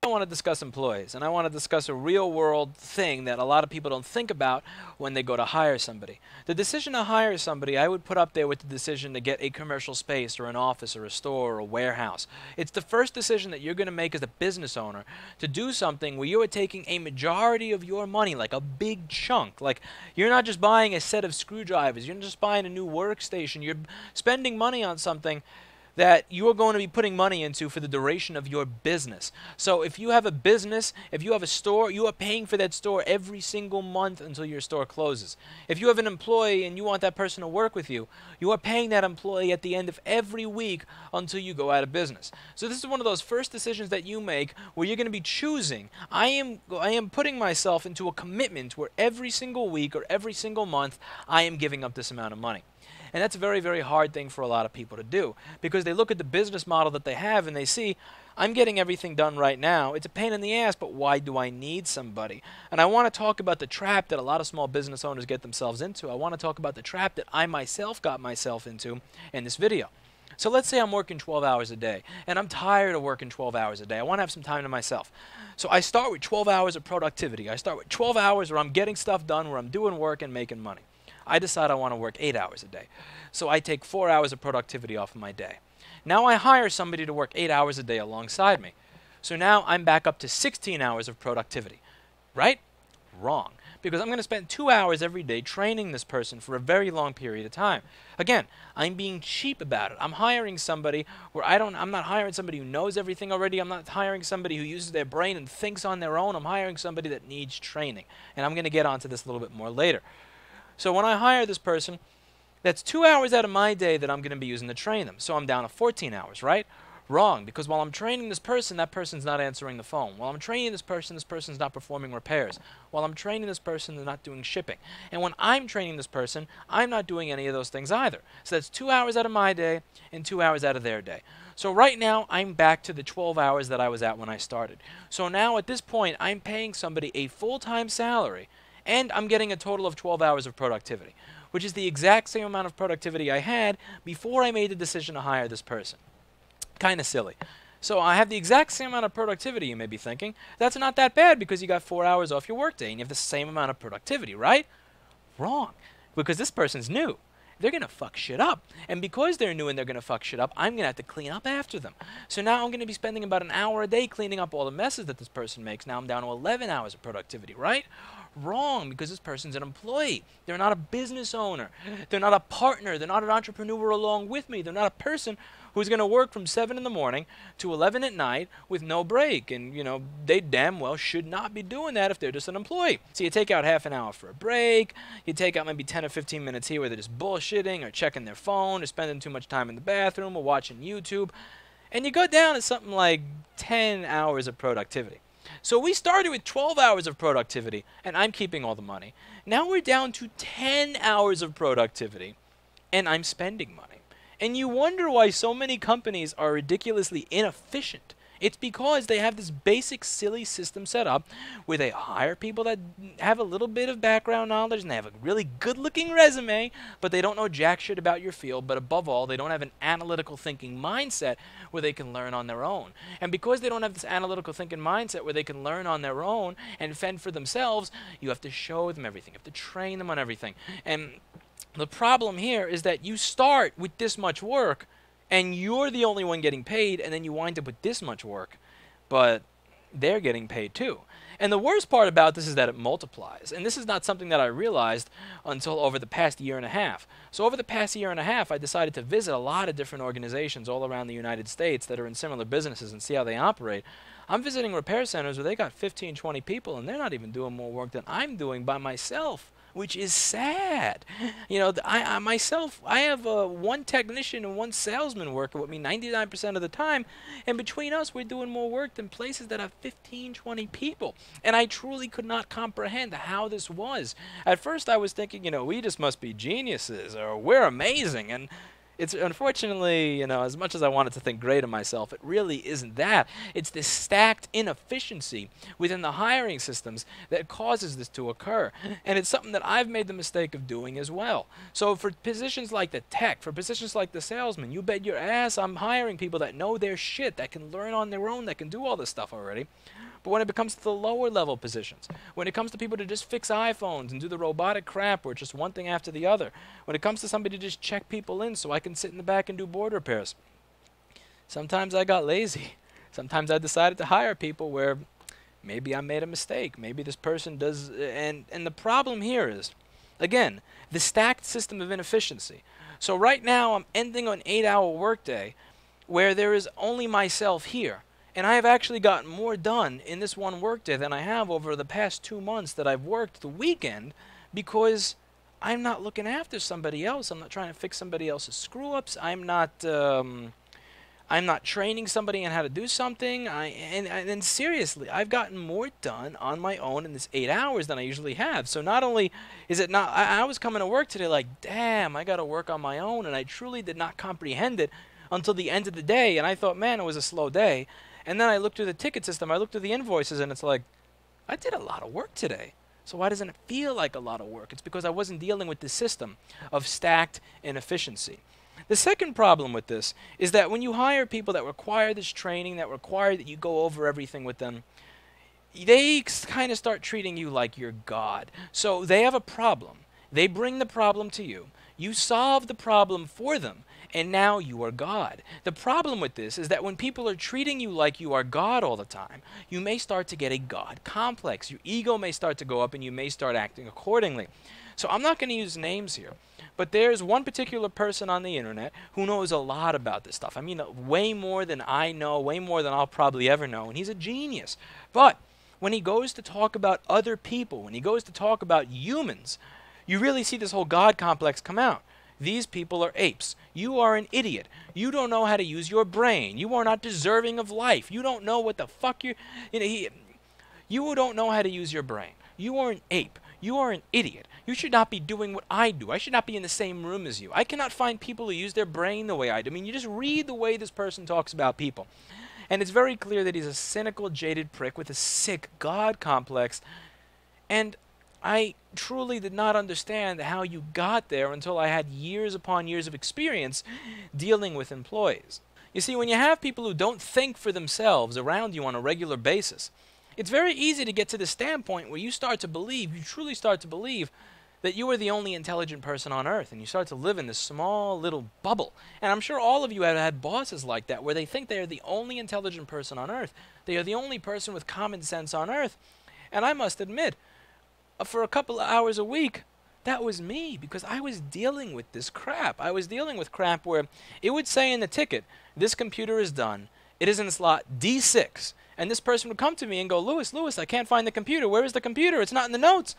I want to discuss employees, and I want to discuss a real world thing that a lot of people don't think about when they go to hire somebody. The decision to hire somebody, I would put up there with the decision to get a commercial space or an office or a store or a warehouse. It's the first decision that you're going to make as a business owner to do something where you are taking a majority of your money, like a big chunk. Like, you're not just buying a set of screwdrivers, you're not just buying a new workstation, you're spending money on something that you are going to be putting money into for the duration of your business. So if you have a business, if you have a store, you are paying for that store every single month until your store closes. If you have an employee and you want that person to work with you, you are paying that employee at the end of every week until you go out of business. So this is one of those first decisions that you make where you're going to be choosing. I am putting myself into a commitment where every single week or every single month I am giving up this amount of money. And that's a very, very hard thing for a lot of people to do because they look at the business model that they have and they see, I'm getting everything done right now. It's a pain in the ass, but why do I need somebody? And I want to talk about the trap that a lot of small business owners get themselves into. I want to talk about the trap that I myself got myself into in this video. So let's say I'm working 12 hours a day, and I'm tired of working 12 hours a day. I want to have some time to myself. So I start with 12 hours of productivity. I start with 12 hours where I'm getting stuff done, where I'm doing work and making money. I decide I want to work 8 hours a day. So I take 4 hours of productivity off of my day. Now I hire somebody to work 8 hours a day alongside me. So now I'm back up to 16 hours of productivity. Right? Wrong. Because I'm going to spend 2 hours every day training this person for a very long period of time. Again, I'm being cheap about it. I'm hiring somebody where I'm not hiring somebody who knows everything already. I'm not hiring somebody who uses their brain and thinks on their own. I'm hiring somebody that needs training. And I'm going to get onto this a little bit more later. So when I hire this person, that's 2 hours out of my day that I'm going to be using to train them. So I'm down to 14 hours, right? Wrong, because while I'm training this person, that person's not answering the phone. While I'm training this person's not performing repairs. While I'm training this person, they're not doing shipping. And when I'm training this person, I'm not doing any of those things either. So that's 2 hours out of my day and 2 hours out of their day. So right now, I'm back to the 12 hours that I was at when I started. So now at this point, I'm paying somebody a full-time salary, and I'm getting a total of 12 hours of productivity, which is the exact same amount of productivity I had before I made the decision to hire this person. Kind of silly. So I have the exact same amount of productivity, you may be thinking. That's not that bad because you got 4 hours off your workday and you have the same amount of productivity, right? Wrong. Because this person's new. They're going to fuck shit up. And because they're new and they're going to fuck shit up, I'm going to have to clean up after them. So now I'm going to be spending about an hour a day cleaning up all the messes that this person makes. Now I'm down to 11 hours of productivity, right? Wrong, because this person's an employee. They're not a business owner. They're not a partner. They're not an entrepreneur along with me. They're not a person who's going to work from 7 in the morning to 11 at night with no break. And, you know, they damn well should not be doing that if they're just an employee. So you take out half an hour for a break. You take out maybe 10 or 15 minutes here where they're just bullshitting or checking their phone or spending too much time in the bathroom or watching YouTube. And you go down to something like 10 hours of productivity. So we started with 12 hours of productivity, and I'm keeping all the money. Now we're down to 10 hours of productivity, and I'm spending money. And you wonder why so many companies are ridiculously inefficient. It's because they have this basic silly system set up where they hire people that have a little bit of background knowledge and they have a really good looking resume, but they don't know jack shit about your field. But above all, they don't have an analytical thinking mindset where they can learn on their own. And because they don't have this analytical thinking mindset where they can learn on their own and fend for themselves, you have to show them everything. You have to train them on everything. And the problem here is that you start with this much work and you're the only one getting paid, and then you wind up with this much work, but they're getting paid too. And the worst part about this is that it multiplies. And this is not something that I realized until over the past year and a half. So over the past year and a half, I decided to visit a lot of different organizations all around the United States that are in similar businesses and see how they operate. I'm visiting repair centers where they got 15, 20 people, and they're not even doing more work than I'm doing by myself, which is sad. You know, I myself, I have one technician and one salesman working with me 99% of the time, and between us, we're doing more work than places that have 15, 20 people. And I truly could not comprehend how this was. At first, I was thinking, you know, we just must be geniuses, or we're amazing, and It's unfortunately, as much as I wanted to think great of myself, it really isn't that. It's this stacked inefficiency within the hiring systems that causes this to occur. And it's something that I've made the mistake of doing as well. So for positions like the tech, for positions like the salesman, you bet your ass I'm hiring people that know their shit, that can learn on their own, that can do all this stuff already. But when it becomes to the lower level positions, when it comes to people to just fix iPhones and do the robotic crap where it's just one thing after the other, when it comes to somebody to just check people in so I can sit in the back and do board repairs, sometimes I got lazy. Sometimes I decided to hire people where maybe I made a mistake. Maybe this person does, and the problem here is, again, the stacked system of inefficiency. So right now I'm ending an 8-hour workday where there is only myself here. And I have actually gotten more done in this one workday than I have over the past 2 months that I've worked the weekend, because I'm not looking after somebody else. I'm not trying to fix somebody else's screw-ups. I'm not training somebody on how to do something. And seriously, I've gotten more done on my own in this 8 hours than I usually have. So not only is it not, I was coming to work today like, damn, I got to work on my own, and I truly did not comprehend it until the end of the day, and I thought, man, it was a slow day. And then I looked through the ticket system, I looked through the invoices, and it's like, I did a lot of work today. So why doesn't it feel like a lot of work? It's because I wasn't dealing with the system of stacked inefficiency. The second problem with this is that when you hire people that require this training, that require that you go over everything with them, they kind of start treating you like you're God. So they have a problem. They bring the problem to you. You solve the problem for them, and now you are God. The problem with this is that when people are treating you like you are God all the time, you may start to get a God complex. Your ego may start to go up, and you may start acting accordingly. So I'm not going to use names here, but there's one particular person on the internet who knows a lot about this stuff. I mean, way more than I know, way more than I'll probably ever know, and he's a genius. But when he goes to talk about other people, when he goes to talk about humans, you really see this whole God complex come out. These people are apes. You are an idiot. You don't know how to use your brain. You are not deserving of life. You don't know what the fuck you don't know how to use your brain. You are an ape. You are an idiot. You should not be doing what I do. I should not be in the same room as you. I cannot find people who use their brain the way I do. I mean, you just read the way this person talks about people. And it's very clear that he's a cynical, jaded prick with a sick God complex. And I truly did not understand how you got there until I had years upon years of experience dealing with employees. You see, when you have people who don't think for themselves around you on a regular basis, it's very easy to get to the standpoint where you truly start to believe that you are the only intelligent person on earth, and you start to live in this small little bubble. And I'm sure all of you have had bosses like that, where they think they are the only intelligent person on earth. They are the only person with common sense on earth. And I must admit, for a couple of hours a week, that was me, because I was dealing with this crap. I was dealing with crap where it would say in the ticket, this computer is done. It is in slot D6. And this person would come to me and go, Lewis, I can't find the computer. Where is the computer? It's not in the notes.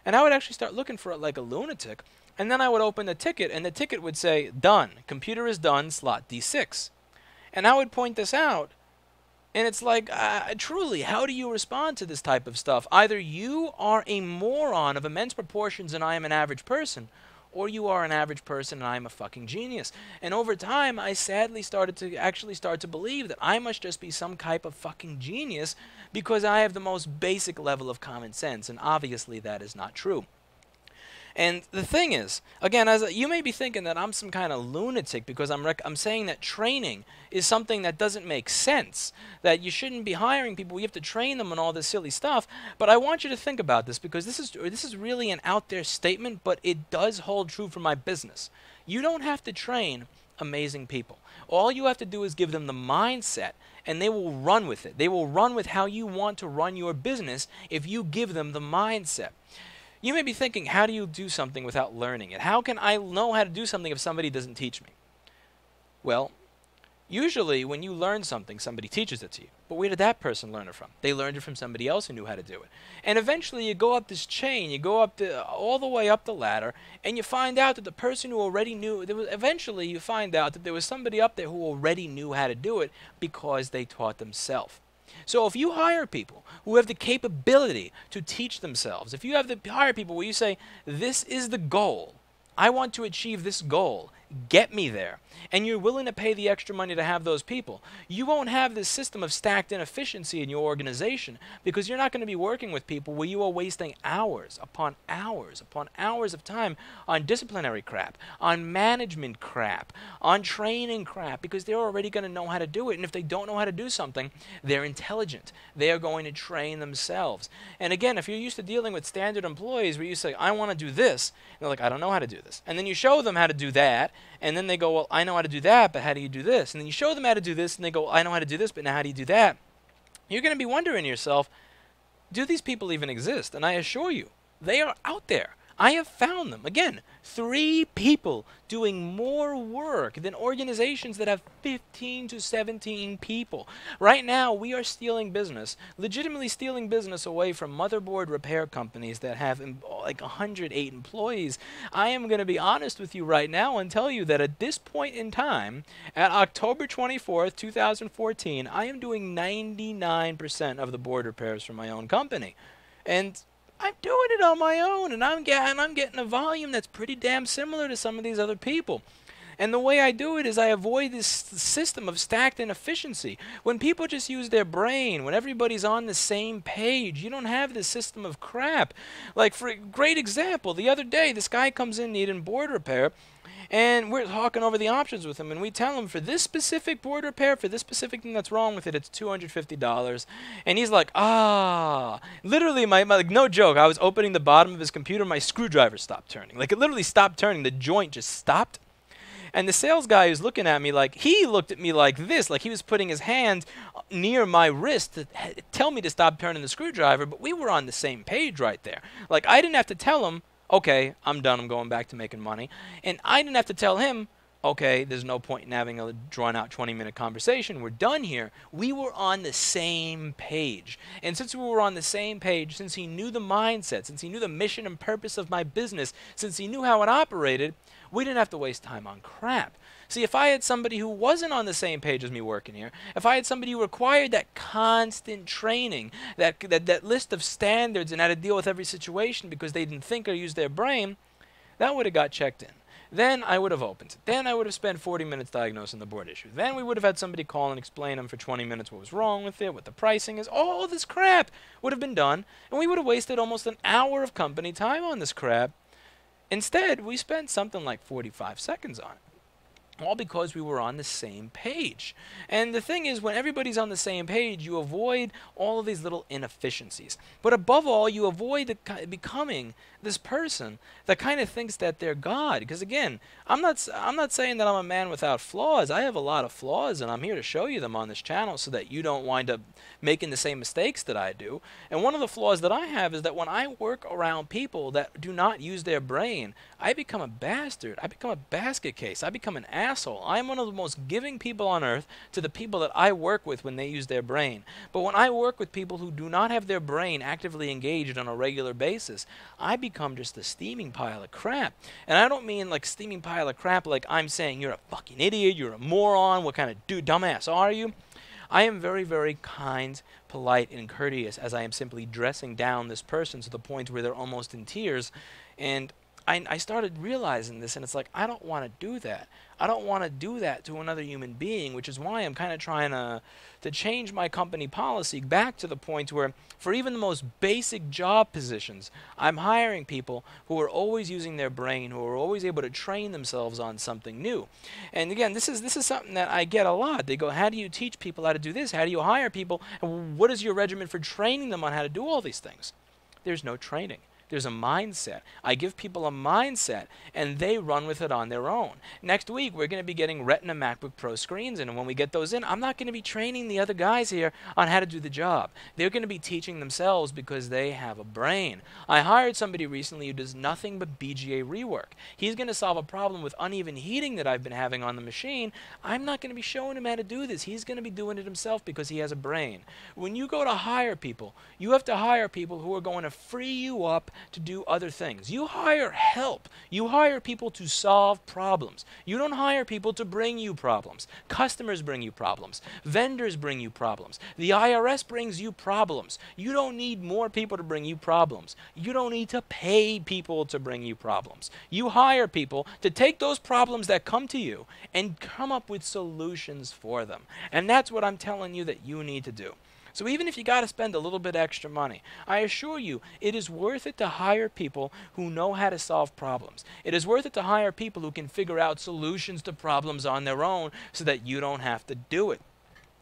And I would actually start looking for it like a lunatic. And then I would open the ticket, and the ticket would say, done. Computer is done, slot D6. And I would point this out. And it's like, truly, how do you respond to this type of stuff? Either you are a moron of immense proportions and I am an average person, or you are an average person and I am a fucking genius. And over time, I sadly started to believe that I must just be some type of fucking genius because I have the most basic level of common sense, and obviously that is not true. And the thing is, again, you may be thinking that I'm some kind of lunatic because I'm saying that training is something that doesn't make sense, that you shouldn't be hiring people, you have to train them and all this silly stuff. But I want you to think about this, because this is really an out there statement, but it does hold true for my business. You don't have to train amazing people. All you have to do is give them the mindset, and they will run with it. They will run with how you want to run your business if you give them the mindset. You may be thinking, how do you do something without learning it? How can I know how to do something if somebody doesn't teach me? Well, usually when you learn something, somebody teaches it to you. But where did that person learn it from? They learned it from somebody else who knew how to do it. And eventually you go up this chain, you go up all the way up the ladder, and you find out that the person who already knew, eventually you find out that there was somebody up there who already knew how to do it because they taught themselves. So if you hire people who have the capability to teach themselves, if you hire people where you say, this is the goal, I want to achieve this goal, get me there, and you're willing to pay the extra money to have those people, you won't have this system of stacked inefficiency in your organization, because you're not going to be working with people where you are wasting hours upon hours upon hours of time on disciplinary crap, on management crap, on training crap, because they're already going to know how to do it. And if they don't know how to do something, they're intelligent. They are going to train themselves. And again, if you're used to dealing with standard employees where you say, I want to do this, and they're like, I don't know how to do this. And then you show them how to do that, and then they go, well, I know how to do that, but how do you do this? And then you show them how to do this, and they go, well, I know how to do this, but now how do you do that? You're going to be wondering to yourself, do these people even exist? And I assure you, they are out there. I have found them. Again, 3 people doing more work than organizations that have 15 to 17 people. Right now, we are stealing business, legitimately stealing business away from motherboard repair companies that have like 108 employees. I am going to be honest with you right now and tell you that at this point in time, at October 24th, 2014, I am doing 99% of the board repairs for my own company. And I'm doing it on my own, and I'm getting a volume that's pretty damn similar to some of these other people. And the way I do it is I avoid this system of stacked inefficiency. When people just use their brain, when everybody's on the same page, you don't have this system of crap. Like, for a great example, the other day, this guy comes in needing board repair, and we're talking over the options with him, and we tell him for this specific board repair, for this specific thing that's wrong with it, it's $250. And he's like, literally, like, no joke, I was opening the bottom of his computer, my screwdriver stopped turning. Like, it literally stopped turning, the joint just stopped. And the sales guy who's looking at me, like, he looked at me like this, like he was putting his hand near my wrist to tell me to stop turning the screwdriver, but we were on the same page right there. Like, I didn't have to tell him, okay, I'm done, I'm going back to making money. And I didn't have to tell him, okay, there's no point in having a drawn-out 20-minute conversation. We're done here. We were on the same page. And since we were on the same page, since he knew the mindset, since he knew the mission and purpose of my business, since he knew how it operated, we didn't have to waste time on crap. See, if I had somebody who wasn't on the same page as me working here, if I had somebody who required that constant training, that list of standards and how to deal with every situation because they didn't think or use their brain, that would have got checked in. Then I would have opened it. Then I would have spent 40 minutes diagnosing the board issue. Then we would have had somebody call and explain them for 20 minutes what was wrong with it, what the pricing is. All this crap would have been done, and we would have wasted almost an hour of company time on this crap. Instead, we spent something like 45 seconds on it. All because we were on the same page. And the thing is, when everybody's on the same page, you avoid all of these little inefficiencies. But above all, you avoid becoming this person that kind of thinks that they're God. Because again, I'm not saying that I'm a man without flaws. I have a lot of flaws, and I'm here to show you them on this channel so that you don't wind up making the same mistakes that I do. And one of the flaws that I have is that when I work around people that do not use their brain, I become a bastard. I become a basket case. I become an asshole. I'm one of the most giving people on earth to the people that I work with when they use their brain. But when I work with people who do not have their brain actively engaged on a regular basis, I become just a steaming pile of crap. And I don't mean like steaming pile of crap like I'm saying you're a fucking idiot, you're a moron, what kind of dumbass are you? I am very, very kind, polite, and courteous as I am simply dressing down this person to the point where they're almost in tears. And I started realizing this, and it's like, I don't want to do that. I don't want to do that to another human being, which is why I'm kind of trying to change my company policy back to the point where for even the most basic job positions, I'm hiring people who are always using their brain, who are always able to train themselves on something new. And again, this is something that I get a lot. They go, how do you teach people how to do this? How do you hire people? And what is your regimen for training them on how to do all these things? There's no training. There's a mindset. I give people a mindset, and they run with it on their own. Next week, we're going to be getting Retina MacBook Pro screens, and when we get those in, I'm not going to be training the other guys here on how to do the job. They're going to be teaching themselves because they have a brain. I hired somebody recently who does nothing but BGA rework. He's going to solve a problem with uneven heating that I've been having on the machine. I'm not going to be showing him how to do this. He's going to be doing it himself because he has a brain. When you go to hire people, you have to hire people who are going to free you up to do other things. You hire help. You hire people to solve problems. You don't hire people to bring you problems. Customers bring you problems. Vendors bring you problems. The IRS brings you problems. You don't need more people to bring you problems. You don't need to pay people to bring you problems. You hire people to take those problems that come to you and come up with solutions for them. And that's what I'm telling you that you need to do. So even if you got to spend a little bit extra money, I assure you it is worth it to hire people who know how to solve problems. It is worth it to hire people who can figure out solutions to problems on their own so that you don't have to do it.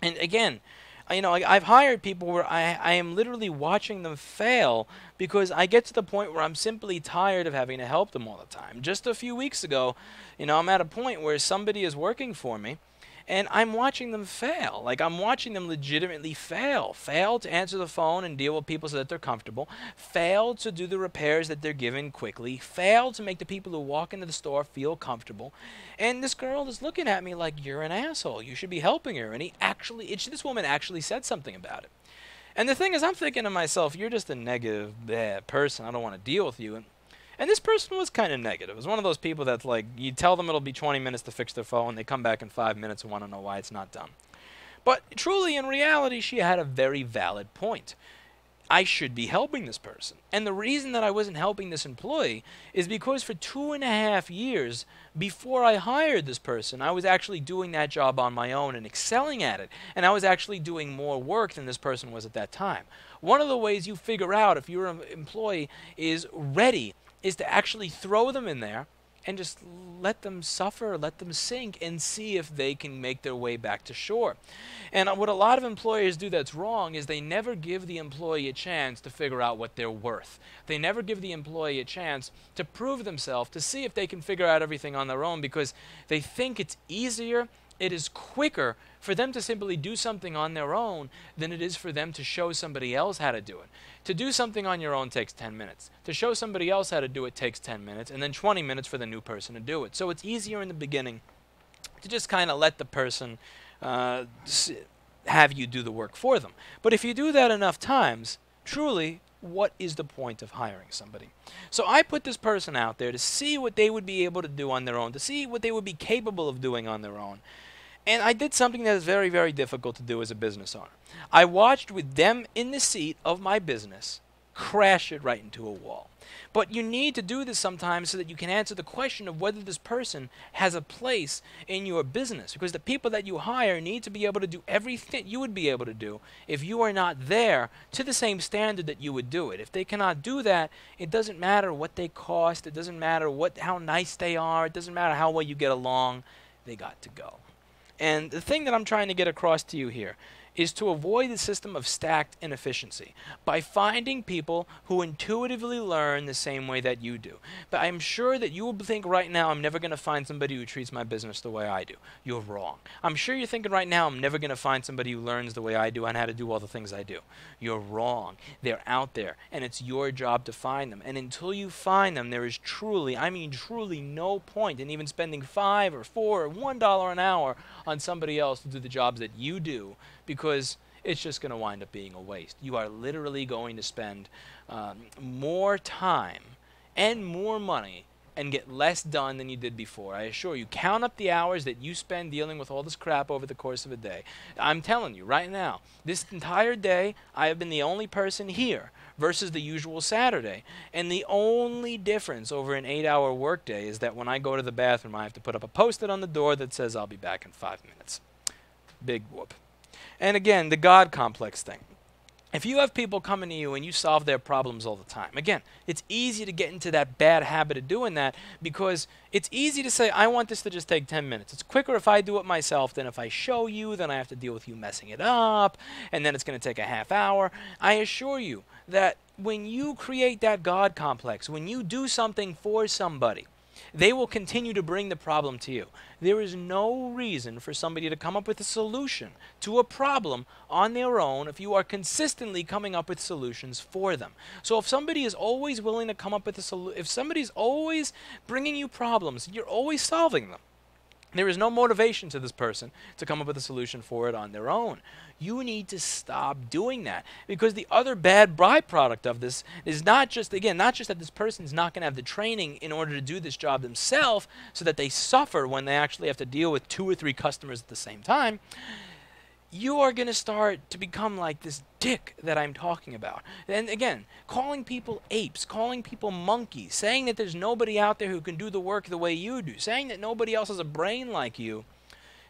And again, I've hired people where I am literally watching them fail because I get to the point where I'm simply tired of having to help them all the time. Just a few weeks ago, I'm at a point where somebody is working for me, and I'm watching them fail. Like, I'm watching them legitimately fail. Fail to answer the phone and deal with people so that they're comfortable. Fail to do the repairs that they're given quickly. Fail to make the people who walk into the store feel comfortable. And this girl is looking at me like, you're an asshole. You should be helping her. And this woman actually said something about it. And the thing is, I'm thinking to myself, you're just a negative, bad person. I don't want to deal with you. And this person was kind of negative. It was one of those people that's like, you tell them it'll be 20 minutes to fix their phone, they come back in 5 minutes and want to know why it's not done. But truly, in reality, she had a very valid point. I should be helping this person. And the reason that I wasn't helping this employee is because for 2.5 years before I hired this person, I was actually doing that job on my own and excelling at it. And I was actually doing more work than this person was at that time. One of the ways you figure out if your employee is ready is to actually throw them in there and just let them suffer, let them sink, and see if they can make their way back to shore. And what a lot of employers do that's wrong is they never give the employee a chance to figure out what they're worth. They never give the employee a chance to prove themselves, to see if they can figure out everything on their own, because they think it's easier, it is quicker for them to simply do something on their own than it is for them to show somebody else how to do it. To do something on your own takes 10 minutes. To show somebody else how to do it takes 10 minutes, and then 20 minutes for the new person to do it. So it's easier in the beginning to just kind of let the person have you do the work for them. But if you do that enough times, truly, what is the point of hiring somebody? So I put this person out there to see what they would be able to do on their own, to see what they would be capable of doing on their own. And I did something that is very, very difficult to do as a business owner. I watched with them in the seat of my business crash it right into a wall. But you need to do this sometimes so that you can answer the question of whether this person has a place in your business. Because the people that you hire need to be able to do everything you would be able to do if you are not there to the same standard that you would do it. If they cannot do that, it doesn't matter what they cost. It doesn't matter how nice they are. It doesn't matter how well you get along. They got to go. And the thing that I'm trying to get across to you here is to avoid the system of stacked inefficiency by finding people who intuitively learn the same way that you do. But I'm sure that you will think right now, I'm never going to find somebody who treats my business the way I do. You're wrong. I'm sure you're thinking right now, I'm never going to find somebody who learns the way I do and how to do all the things I do. You're wrong. They're out there, and it's your job to find them. And until you find them, there is truly, I mean truly, no point in even spending $5 or $4 or $1 an hour on somebody else to do the jobs that you do, because it's just going to wind up being a waste. You are literally going to spend more time and more money and get less done than you did before. I assure you, count up the hours that you spend dealing with all this crap over the course of a day. I'm telling you right now, this entire day, I have been the only person here versus the usual Saturday. And the only difference over an 8-hour workday is that when I go to the bathroom, I have to put up a post-it on the door that says I'll be back in 5 minutes. Big whoop. And again, the God complex thing. If you have people coming to you and you solve their problems all the time, again, it's easy to get into that bad habit of doing that because it's easy to say, I want this to just take 10 minutes. It's quicker if I do it myself than if I show you, then I have to deal with you messing it up, and then it's going to take a half hour. I assure you that when you create that God complex, when you do something for somebody, they will continue to bring the problem to you. There is no reason for somebody to come up with a solution to a problem on their own if you are consistently coming up with solutions for them. So if somebody is always willing to come up with a solution, if somebody's always bringing you problems, you're always solving them, There is no motivation to this person to come up with a solution for it on their own. You need to stop doing that, because the other bad byproduct of this is not just, again, not just that this person is not going to have the training in order to do this job themselves so that they suffer when they actually have to deal with 2 or 3 customers at the same time. You are going to start to become like this dick that I'm talking about. And again, calling people apes, calling people monkeys, saying that there's nobody out there who can do the work the way you do, saying that nobody else has a brain like you.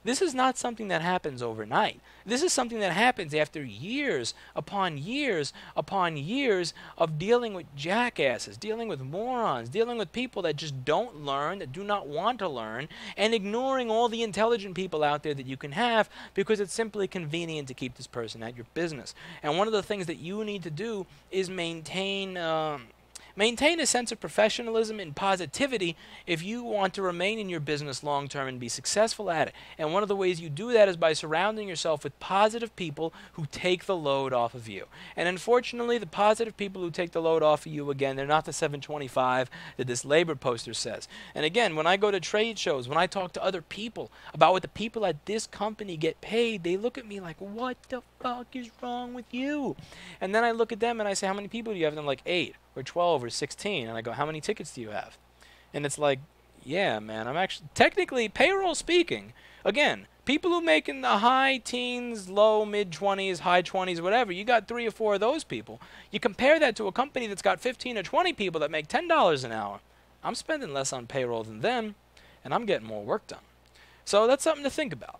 This is not something that happens overnight. This is something that happens after years upon years upon years of dealing with jackasses, dealing with morons, dealing with people that just don't learn, that do not want to learn, and ignoring all the intelligent people out there that you can have because it's simply convenient to keep this person at your business. And one of the things that you need to do is maintain a sense of professionalism and positivity if you want to remain in your business long term and be successful at it. And one of the ways you do that is by surrounding yourself with positive people who take the load off of you. And unfortunately, the positive people who take the load off of you, again, they're not the 725 that this labor poster says. And again, when I go to trade shows, when I talk to other people about what the people at this company get paid, they look at me like, what the fuck is wrong with you? And then I look at them and I say, how many people do you have? And I'm like, 8 or 12 or 16. And I go, how many tickets do you have? And it's like, yeah, man, I'm actually, technically, payroll speaking, again, people who make in the high teens, low, mid-20s, high 20s, whatever, you got 3 or 4 of those people. You compare that to a company that's got 15 or 20 people that make $10 an hour. I'm spending less on payroll than them, and I'm getting more work done. So that's something to think about.